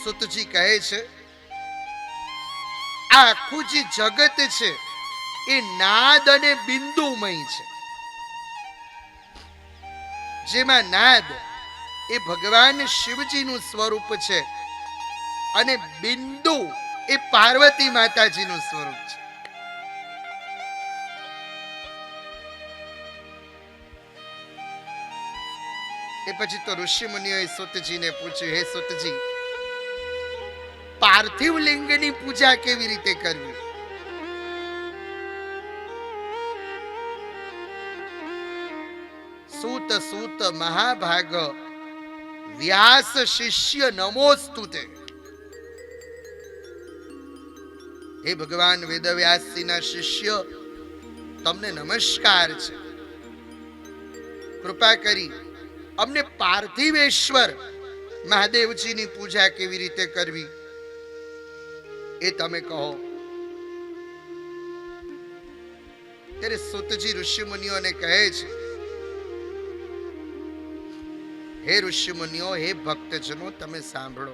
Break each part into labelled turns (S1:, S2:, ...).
S1: સુતજી કહે છે આ આખું જે જગત છે એ નાદ અને બિંદુમય છે, જેમાં નાદ એ ભગવાન શિવજીનું સ્વરૂપ છે અને બિંદુ એ પાર્વતી માતાજીનું સ્વરૂપ છે. એ પછી તો ઋષિ મુનિઓએ સુતજીને પૂછ્યું, હે સુતજી, પાર્થિવ લિંગની પૂજા કેવી રીતે કરવી? સૂત સૂત મહાભાગ વ્યાસ શિષ્ય નમોસ્તુતે. હે ભગવાન વેદવ્યાસજીના શિષ્ય, તમને નમસ્કાર છે. કૃપા કરી અમને પાર્થિવેશ્વર મહાદેવજીની પૂજા કેવી રીતે કરવી એ તમે કહો. ત્યારે સુતજી ઋષિ મુનિઓને કહે છે, હે ઋષિ મુનિઓ, હે ભક્તજનો, તમે સાંભળો.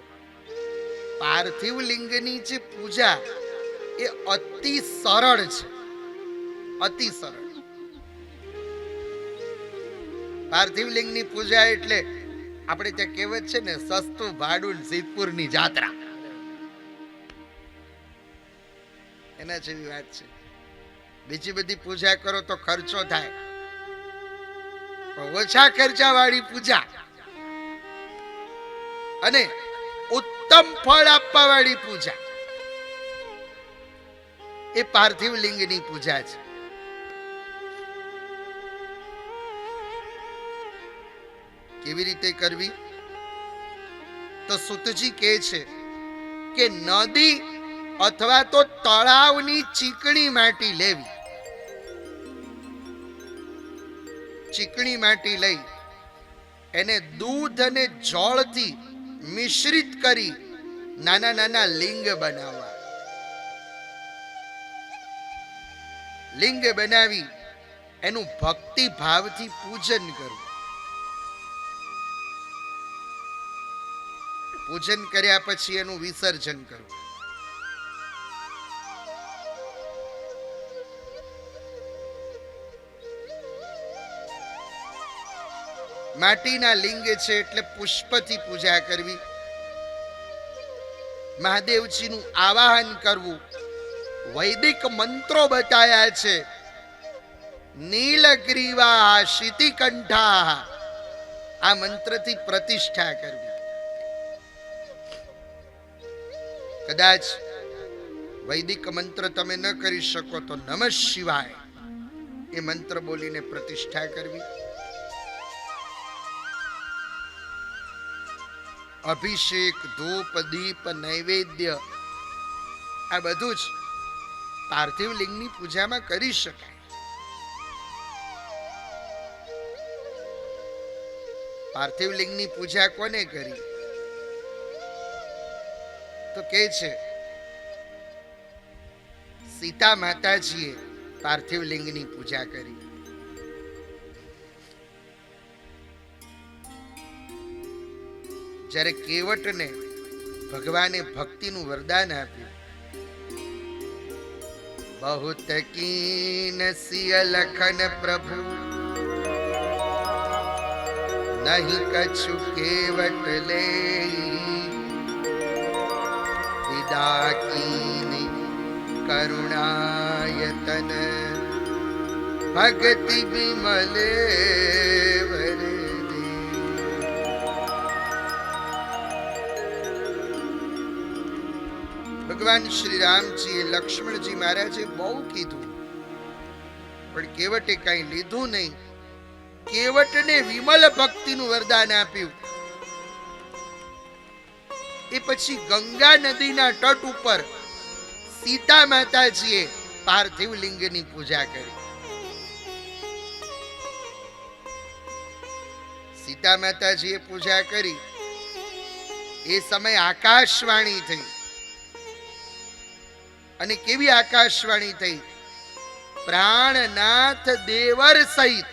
S1: પાર્થિવ લિંગની જે પૂજા એ અતિ સરળ છે, અતિ સરળ. પાર્થિવ લિંગની પૂજા એટલે આપણે ત્યાં કહેવત છે ને, સસ્તું ભાડું સિદ્ધપુરની જાત્રા, એના જેવી વાત છે. બીજી બધી પૂજા કરો તો ખર્ચો થાય, ઓછા ખર્ચા વાળી પૂજા અને ઉત્તમ ફળ આપવા વાળી પૂજા એ પાર્થિવ લિંગની પૂજા છે. કેવી રીતે કરવી? તો સુતજી કહે છે કે નદી અથવા તો તળાવની ચીકણી માટી લેવી. ચીકણી માટી લઈ એને દૂધ અને જળથી મિશ્રિત કરી નાના નાના લિંગ બનાવવા. લિંગ બનાવી એનું ભક્તિ ભાવથી પૂજન કરવું. પૂજન કર્યા પછી એનું વિસર્જન કરવું. માટીના લિંગ છે એટલે પુષ્પથી પૂજા કરવી. મહાદેવજીનું આવાહન કરવું. વૈદિક મંત્રો બતાયા છે. નીલગ્રીવા શિતિકંઠા, આ મંત્રથી પ્રતિષ્ઠા કરવી. કદાચ વૈદિક મંત્ર તમે ન કરી શકો તો નમઃ શિવાય એ મંત્ર બોલીને પ્રતિષ્ઠા કરવી. અભિષેક, ધૂપ, દીપ, નૈવેદ્ય આ બધું જ પાર્થિવ લિંગની પૂજામાં કરી શકાય. પાર્થિવ લિંગની પૂજા કોને કરી? તો કે છે સીતા માતાજીએ પાર્થિવ લિંગની પૂજા કરી. જ્યારે કેવટને ભગવાને ભક્તિનું વરદાન આપ્યું, बहुत कीन सिय लखन प्रभु नहीं कछु केवट ले विदा कीन करुणायतन भक्ति विमले ભગવાન શ્રી રામજી લક્ષ્મણજી મહારાજે બહુ કીધું પણ કેવટે કઈ લીધું નહીં. કેવટને વિમલ ભક્તિનું વરદાન આપ્યું. એ પછી ગંગા નદીના તટ ઉપર સીતા માતાજીએ પાર્થિવ લિંગની પૂજા કરી. સીતા માતાજીએ પૂજા કરી. એ સમય આકાશવાણી થઈ. અને કેવી આકાશવાણી થઈ? પ્રાણનાથ દેવર સહિત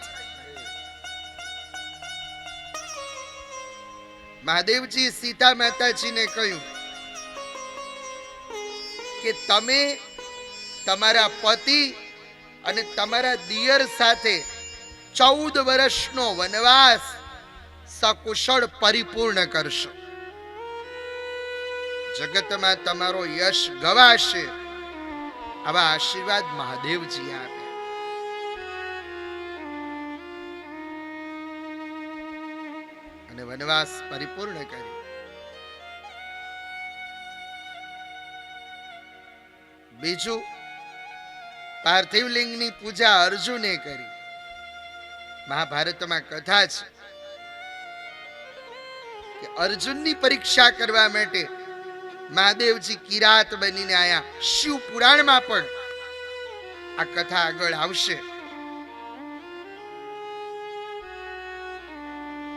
S1: મહાદેવજી સીતા માતાજીને કહ્યું કે તમે તમારા પતિ અને તમારા દિયર સાથે 14 વર્ષનો વનવાસ સકુશળ પરિપૂર્ણ કરશો. જગતમાં તમારો યશ ગવાશે. આવા આશીર્વાદ મહાદેવજી આપ્યા. અને વનવાસ પરિપૂર્ણ કરી. બીજું, પાર્થિવ લિંગની પૂજા અર્જુને કરી. મહાભારતમાં કથા છે કે અર્જુનની પરીક્ષા કરવા માટે મહાદેવજી કિરાત બનીને આયા. શિવ પુરાણમાં પણ આ કથા આગળ આવશે.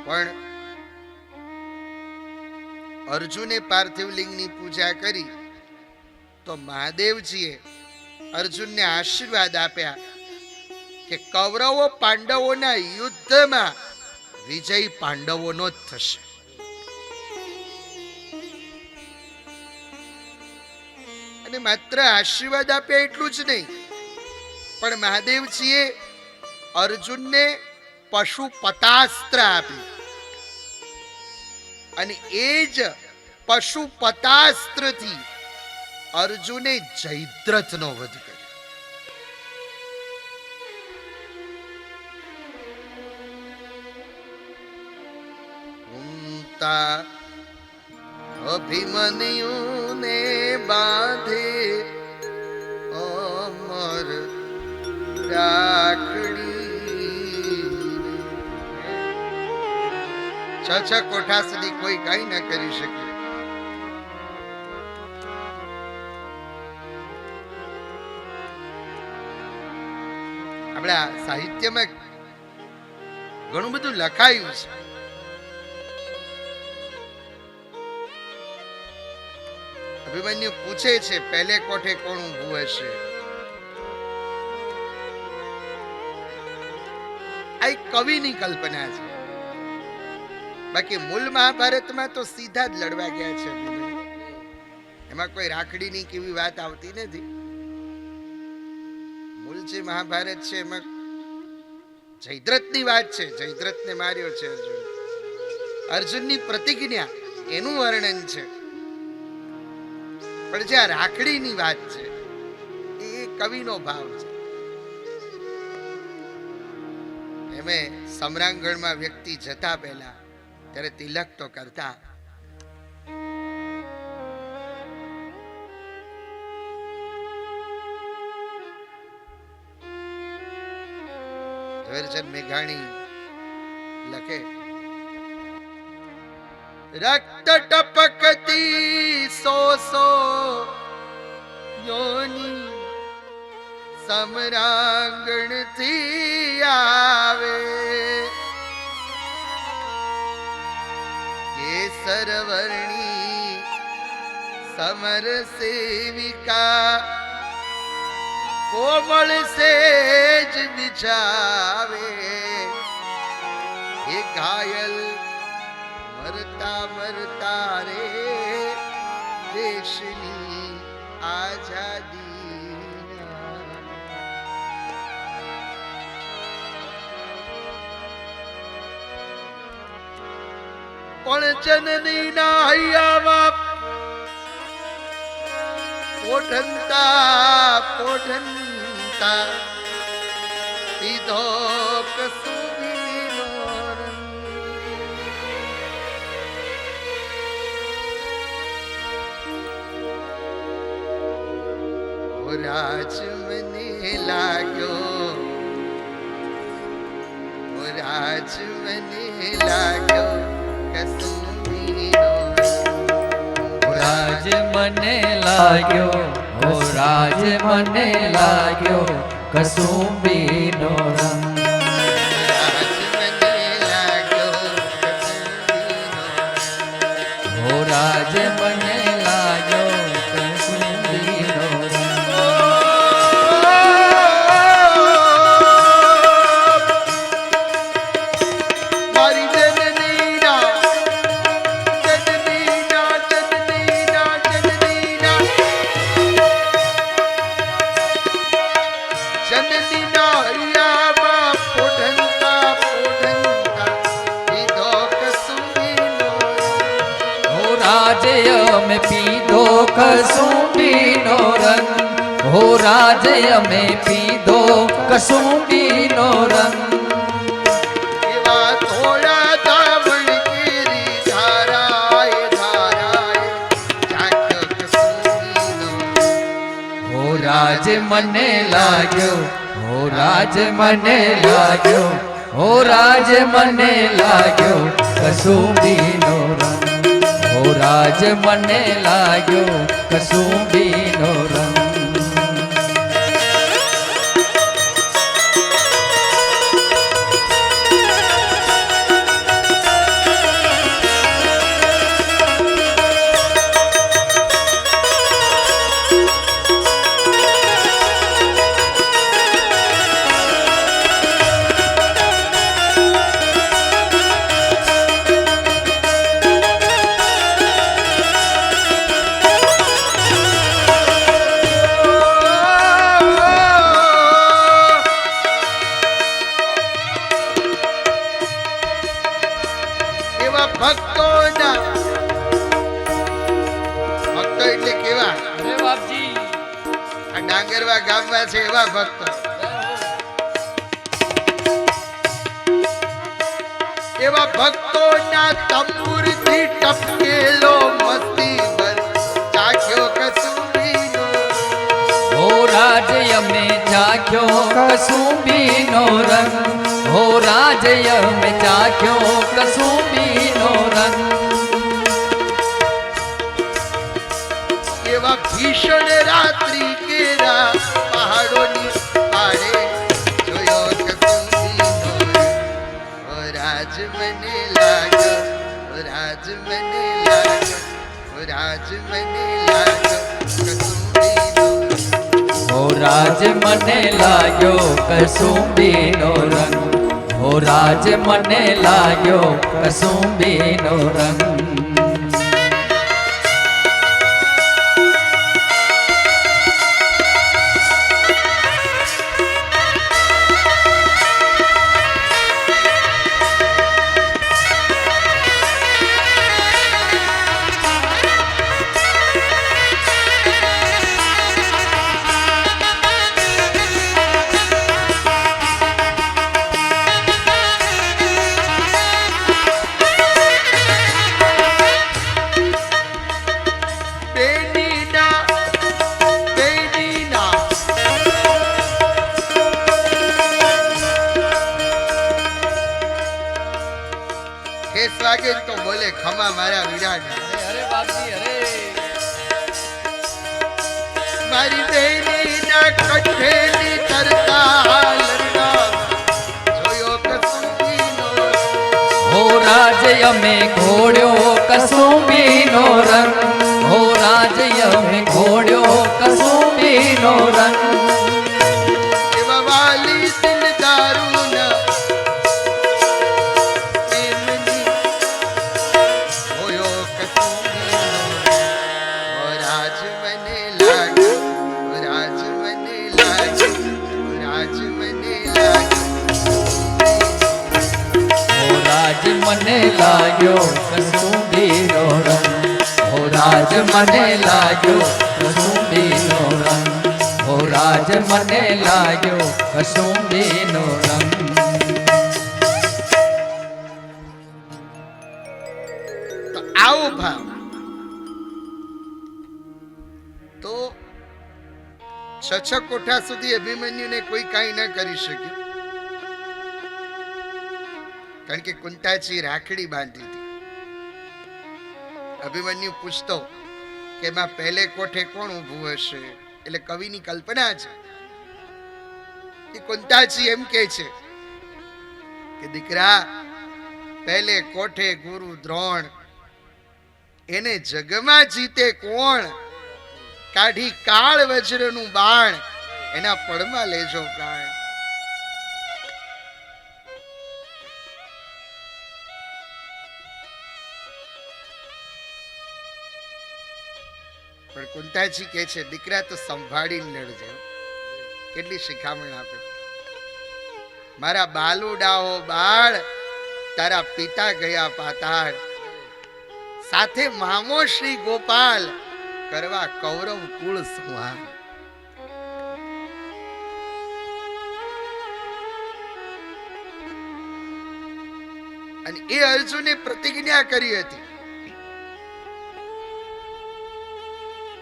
S1: પણ અર્જુને પાર્થિવ લિંગની પૂજા કરી તો મહાદેવજીએ અર્જુનને આશીર્વાદ આપ્યા કે કૌરવો પાંડવોના યુદ્ધમાં વિજય પાંડવોનો જ થશે. અને માત્ર આશીર્વાદ આપ્યા એટલું જ નહીં, પણ મહાદેવજીએ અર્જુનને પશુપતાસ્ત્ર આપ્યું. અને એ જ પશુપતાસ્ત્રથી અર્જુને જયદ્રથનો વધ કર્યો. અભિમન્યુને બાંધે અમર રાખડી. 6 કોઠા સુધી કોઈ કઈ ન કરી શકે. આપણા સાહિત્યમાં ઘણું બધું લખાયું છે. અભિમન્યુ પૂછે છે પહેલે કોઠે કોણ ઊભું હશે. આ એક કવિની કલ્પના છે. બાકી મૂળ મહાભારતમાં તો સીધા જ લડવા ગયા છે અભિમન્યુ. એમાં કોઈ રાખડીની કેવી વાત આવતી નથી. મૂળ જે મહાભારત છે એમાં જયદ્રથની વાત છે. જયદ્રથને માર્યો છે અર્જુન. અર્જુનની પ્રતિજ્ઞા એનું વર્ણન છે. પણ જે આ રાખડીની વાત છે એ કવિનો ભાવ છે. એમે સમ્રાંગણમાં વ્યક્તિ જતા પહેલા ત્યારે તિલક તો કરતા. ઝવેરચંદ મેઘાણી લખે, રક્ત ટપકતી સો યોની સમરાંગણ થી આવે. કેસર વર્ણી સમર સેવિકા કોમળ સેજ બિછાવે. એ ઘાયલ મરતા મરતા રે દેશની આઝાદી. પણ જનની ના હૈયામાં પોઢંતા પોઢંતા દીધો કસુબીનો રંગ. રાજ મને લાગ્યો, રાજ મને લાગ્યો કસુબીનો.
S2: રાજ મને લાગ્યો, ઓ રાજ મને લાગ્યો કસુંબીનો રંગ.
S1: રાજ મને લાગ્યો કસુબીનો.
S2: ઓ રાજ મને લાગ્યો કસુંબીનો રંગ.
S1: મારી જનનીના જનનીના જનનીના જનનીના
S2: રાજ્ય અમે પીધો કસુંબીનો રંગ, હો રાજ્ય અમે પીધો કસુંબીનો રંગ.
S1: એવા થોડા ધાવણ કેરી ધારાએ ધારાએ ચાખ્યો કસુંબીનો.
S2: હો રાજ મને લાગ્યો, હો રાજ મને લાગ્યો, હો રાજ મને લાગ્યો કસુંબીનો રંગ, હો રાજ મને લાગ્યો કસુંબીનો રંગ.
S1: એવા ભક્તોના ભક્તો એટલે કેવા?
S2: અરે બાપજી,
S1: આ ડાંગરવા ગામમાં છે એવા ભક્તો. એવા ભક્તોના તંબુરથી ટપકેલો મસ્તી ભર ચાખ્યો કસુંબીનો.
S2: હો રાજ્ય અમે ચાખ્યો કસુંબીનો રંગ, હો રાજ્ય અમે ચાખ્યો કસુંબીનો રંગ.
S1: એવા ભીષણ રાત્રિ કેરા પહાડોની પાડે જોયો કસુંબીનો. ઓ રાજ મને લાગ્યો, ઓ રાજ મને લાગ્યો, ઓ રાજ મને લાગ્યો કસુંબીનો.
S2: હો રાજ મને લાગ્યો કસુંબીનો રંગ, હો રાજ મને લાગ્યો કસુંબીનો રંગ.
S1: ઠેસ વાગે તો બોલે ખમા મારા વિરાટ.
S2: અરે બાપજી, અરે
S1: મારી બેનીના કઠેની તરતા લરડા જોયો કસુંબીનો.
S2: હો રાજ્ય અમે ઘોડ્યો કસુંબીનો રંગ, હો રાજ્ય અમે ઘોડ્યો કસુંબીનો રંગ.
S1: એવા વાલી દિલ દારૂના પ્રેમની જોયો કસુંબીનો. ઓ રાજ મને લાગ્યો, ઓ રાજ મને લાગ્યો, ઓ રાજ મને લાગ્યો.
S2: હો રાજ મને લાગ્યો કસુંબીનો રંગ, હો રાજ મને લાગ્યો કસુંબીનો રંગ, હો રાજ મને લાગ્યો કસુંબીનો રંગ.
S1: તો આવો ભાવ તો છ કોઠા સુધી અભિમન્યુને કોઈ કાંઈ ન કરી શક્યું, કારણ કે કુંતાજી રાખડી બાંધી હતી. અભિમન્યુ પૂછતો કે એમાં પહેલે કોઠે કોણ ઊભું હશે, એટલે કવિની કલ્પના છે કે કુંતાજી એમ કહે છે કે દીકરા પહેલે કોઠે ગુરુ દ્રોણ, એને જગમાં જીતે કોણ, કાઢી કાળ વજ્રનું બાણ, એના પડમાં લેજો પ્રાણ. પણ કુંતાજી કહે છે દીકરા તો સંભાળીને લડજો. કેટલી શિખામણ આપે. મારા બાલુડાઓ બાળ, તારા પિતા ગયા પાતાળ, સાથે મામો શ્રી ગોપાલ કરવા કૌરવ કુળ સંહાર. અને એ અર્જુને પ્રતિજ્ઞા કરી હતી.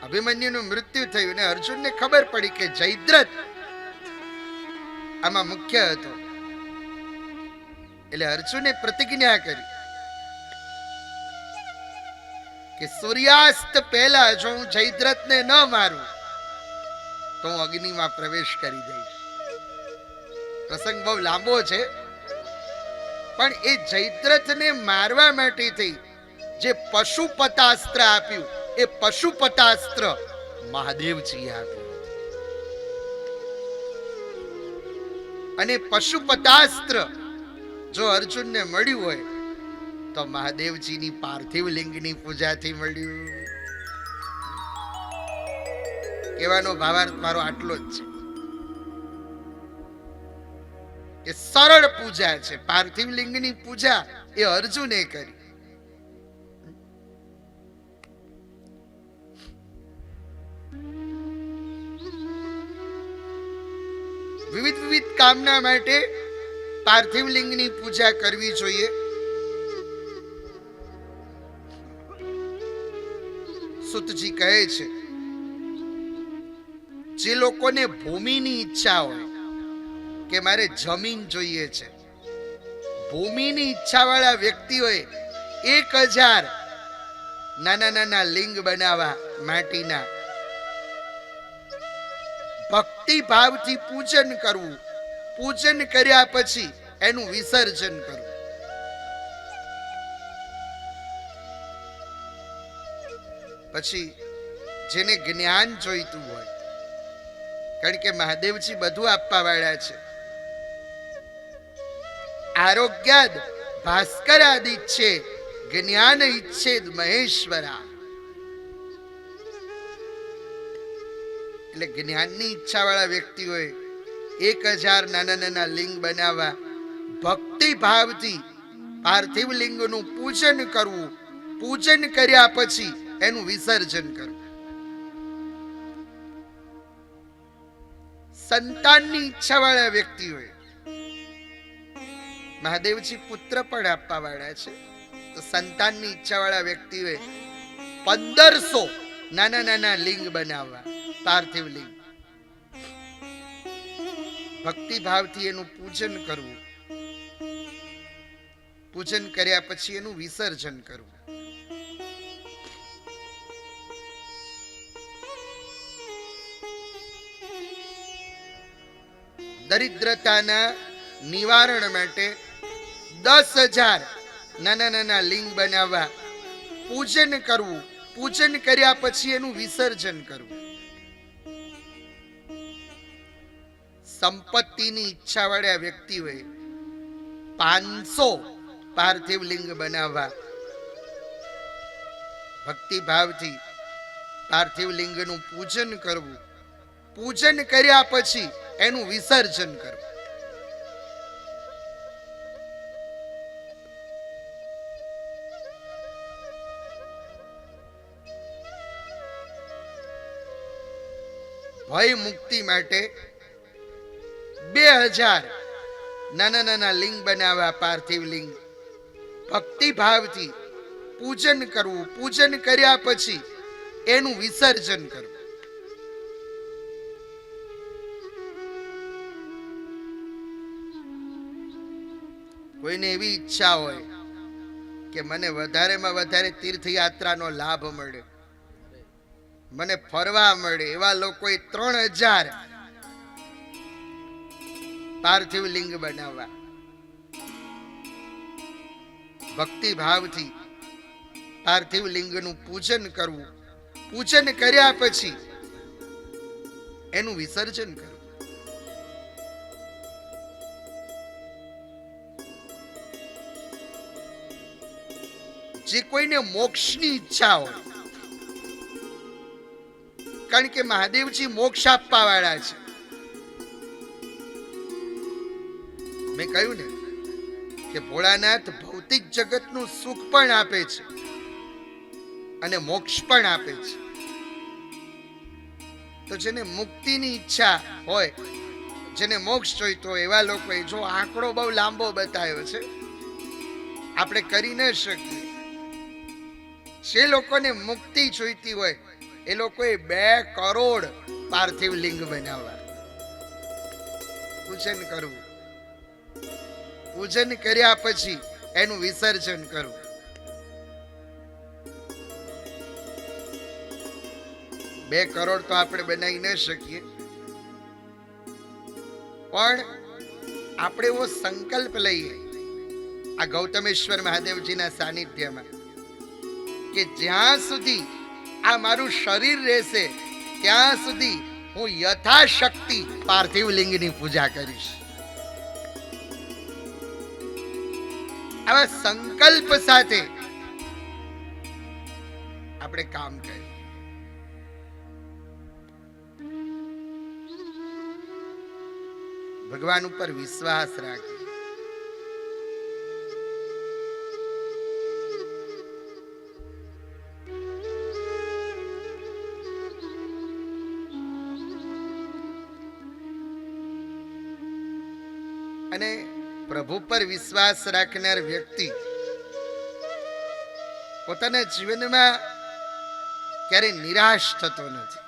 S1: અભિમન્યુનું મૃત્યુ થયું અને અર્જુનને ખબર પડી કે જયદ્રથ આમાં મુખ્ય હતો. એટલે અર્જુને પ્રતિજ્ઞા કરી કે સૂર્યાસ્ત પહેલા જો હું જયદ્રથને ન મારું તો હું અગ્નિમાં પ્રવેશ કરી દઈશ. પ્રસંગ બહુ લાંબો છે, પણ એ જયદ્રથને મારવા માટે થઈ જે પશુપતાસ્ત્ર આપ્યું, એ પશુપતાસ્ત્ર મહાદેવજીએ આપ્યું. અને પશુપતાસ્ત્ર જો અર્જુનને મળ્યું હોય તો મહાદેવજીની પાર્થિવ લિંગની પૂજાથી મળ્યું. કહેવાનો ભાવાર્થ મારો આટલો જ છે કે સરળ પૂજા છે. પાર્થિવ લિંગની પૂજા એ અર્જુને કરી. વિવિધ વિવિધ કામના માટે પાર્થિવ લિંગની પૂજા કરવી જોઈએ. સુતજી કહે છે જે લોકોને ભૂમિની ઈચ્છા હોય કે મારે જમીન જોઈએ છે, ભૂમિની ઈચ્છા વાળા વ્યક્તિઓએ 1000 નાના નાના લિંગ બનાવવા માટીના, ભક્તિ ભાવથી પૂજન કરવું, પૂજન કર્યા પછી એનું વિસર્જન કરવું. પછી જેને જ્ઞાન જોઈતું હોય, કારણ કે મહાદેવજી બધું આપવા વાળા છે. આરોગ્યાદ ભાસ્કરાદ ઈચ્છે જ્ઞાન ઈચ્છેદ મહેશ્વરા. એટલે જ્ઞાનની ઈચ્છા વાળા વ્યક્તિઓએ 1000 નાના નાના લિંગ બનાવવા, ભક્તિ ભાવથી પાર્થિવ લિંગનું પૂજન કરવું, પૂજન કર્યા પછી એનું વિસર્જન કરવું. સંતાનની ઈચ્છા વાળા વ્યક્તિઓએ, મહાદેવજી પુત્ર પણ આપવા વાળા છે, તો સંતાનની ઈચ્છા વાળા વ્યક્તિઓએ 1500 નાના નાના લિંગ બનાવવા, પાર્થિવ લિંગ, ભક્તિ ભાવથી એનું પૂજન કરવું, પૂજન કર્યા પછી એનું વિસર્જન કરવું. દરિદ્રતાના નિવારણ માટે 10,000 નાના નાના લિંગ બનાવવા, પૂજન કરવું, પૂજન કર્યા પછી એનું વિસર્જન કરવું. સંપત્તિની ઈચ્છા વાળા વ્યક્તિઓએ 500 પાર્થિવ લિંગ બનાવવા, ભક્તિ ભાવથી પાર્થિવ લિંગનું પૂજન કરવું, પૂજન કર્યા પછી એનું વિસર્જન કરવું. ભય મુક્તિ માટે 2000 નાના નાના લિંગ બનાવવા, પાર્થિવ લિંગ, ભક્તિ ભાવથી પૂજન કરવું, પૂજન કર્યા પછી એનું વિસર્જન કરવું. કોઈને એવી ઈચ્છા હોય કે મને વધારેમાં વધારે તીર્થયાત્રાનો લાભ મળે, મને ફરવા મળે, એવા લોકોએ 3000 પાર્થિવ લિંગ બનાવવા, ભક્તિ ભાવથી પાર્થિવ લિંગનું પૂજન કરવું, પૂજન કર્યા પછી એનું વિસર્જન કરવું. જે કોઈને મોક્ષની ઈચ્છા હોય, કારણ કે મહાદેવજી મોક્ષ આપવા વાળા છે. મેં કહ્યું ને કે ભોળાનાથ ભૌતિક જગતનું સુખ પણ આપે છે, અને મોક્ષ પણ આપે છે. તો જેને મુક્તિની ઈચ્છા હોય, જેને મોક્ષ જોઈતો હોય એવા લોકોએ, જો આંકડો બહુ લાંબો બતાવ્યો છે, આપણે કરી ન શકીએ. જે લોકોને મુક્તિ જોઈતી હોય એ લોકોએ 2 કરોડ પાર્થિવ લિંગ બનાવવા, પૂજન કરવું, પૂજન કર્યા પછી એનું વિસર્જન કરવું. બે કરોડ તો આપણે બનાવી ન શકીએ, પણ આપણે એવો સંકલ્પ લઈએ આ ગૌતમેશ્વર મહાદેવજીના સાનિધ્યમાં કે જ્યાં સુધી આ મારું શરીર રહેશે ત્યાં સુધી હું યથાશક્તિ પાર્થિવ લિંગની પૂજા કરીશ. આવા સંકલ્પ સાથે આપણે કામ કરીએ. ભગવાન ઉપર વિશ્વાસ રાખીએ. અને પ્રભુ પર વિશ્વાસ રાખનાર વ્યક્તિ પોતાના જીવનમાં ક્યારે નિરાશ થતો નથી.